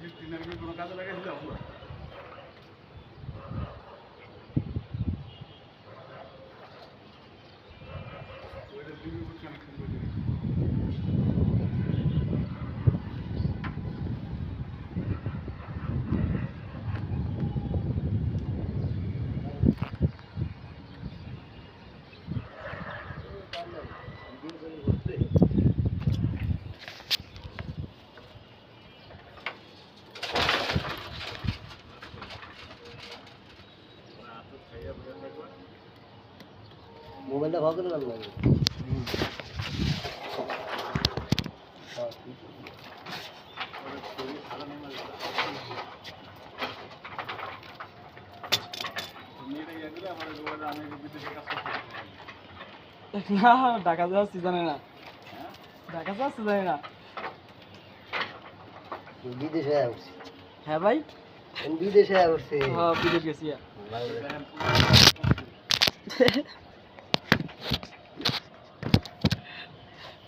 কোনো কাজে লাগাই দিলে হবে ওইটা বিদ্যুৎ কানেকশন করে দিবি মোবাইলটা ভালো করে লাগবে না ঢাকা যাচ্ছি জানে না ঢাকা যাচ্ছি জানে না বিদেশে আসছি হ্যাঁ ভাই বিদেশে আসছি হ্যাঁ বিদেশ গেছি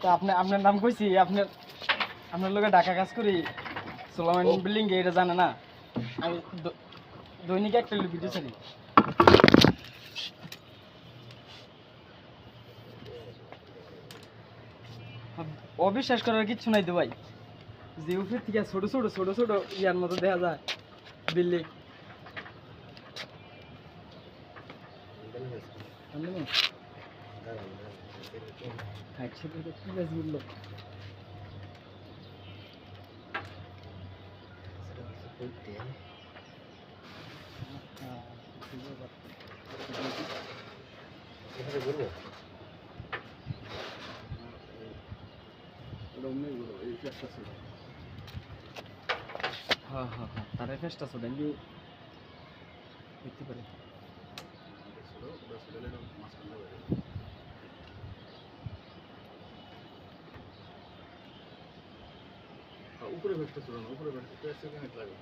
তা আপনার নাম কইছি আপনার লোকে ঢাকা কাজ করি সোলামান বিল্ডিং এটা জানে না আমি দৈনিক একটা ভিডিও ছাড়ি অবিশ্বাস করার কিচ্ছু নাই তো ভাই যে উপর থেকে ছোট ছোট ইয়ার মতো দেখা যায় বিল্ডিং হ্যাঁ তার ফেসটা ছোট দেখতে পারি উপরে ভেটতে ছিল না উপরে ভেটতে সেকেন্ড লাগে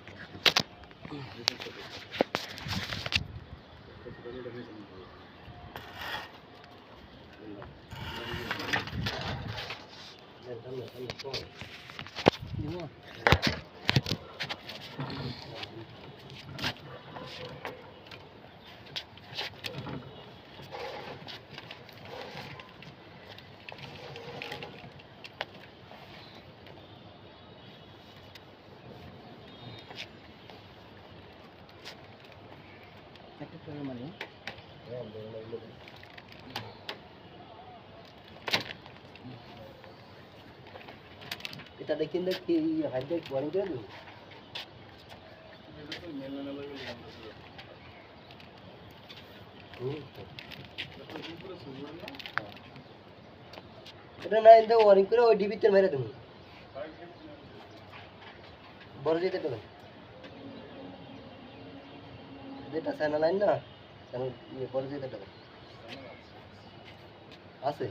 মানে এটা দেখেন কি হাইড্রাইট ওয়ারিং করে দিই এটা না ইন্দা ওয়ারিং করে ওই ডিবিতে মেরে দেবো বড় যেতে দেবেন যেটা চ্যানেল লাইন না চ্যানেল ইয়ে বড় যেতে দেবেন আছে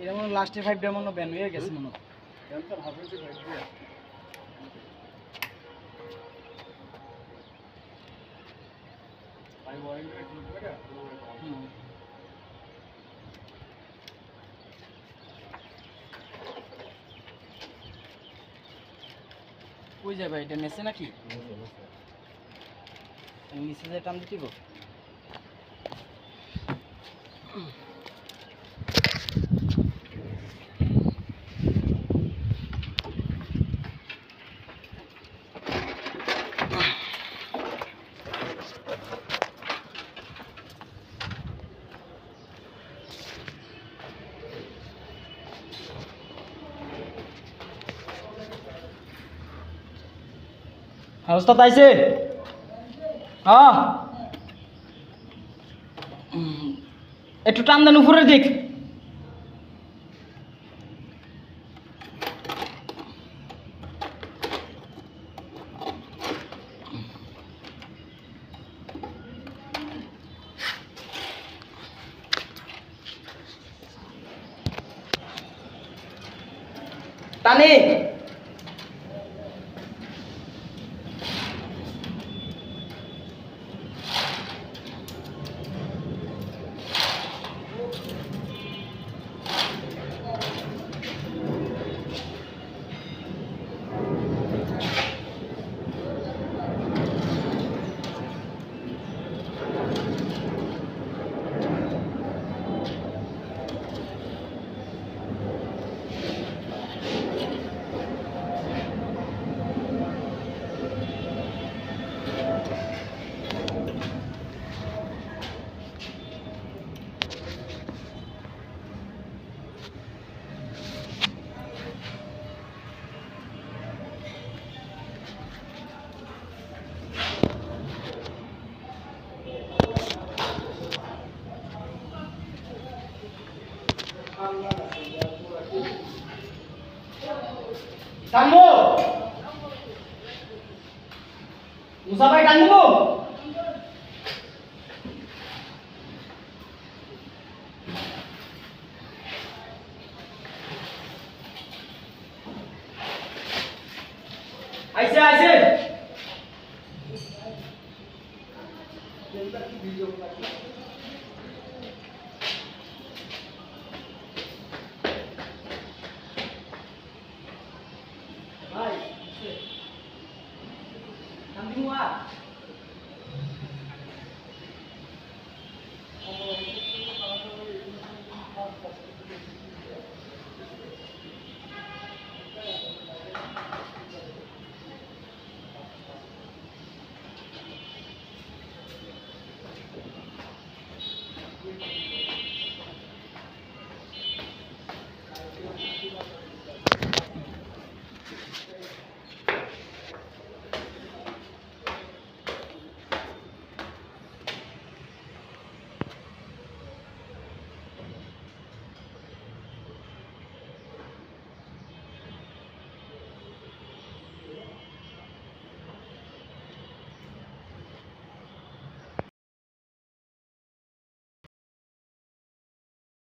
এটা মনে লাস্টের 5 ডে মনে ব্যান হয়ে গেছে মনে কই যাবে এটা নেছে নাকি নিচে যে টান দিতে ওস্তাদ আইছে হ্যাঁ একটু টান দেন উপরের দিক টানে টানবো মুসা ভাই টানবো আইছে আইছে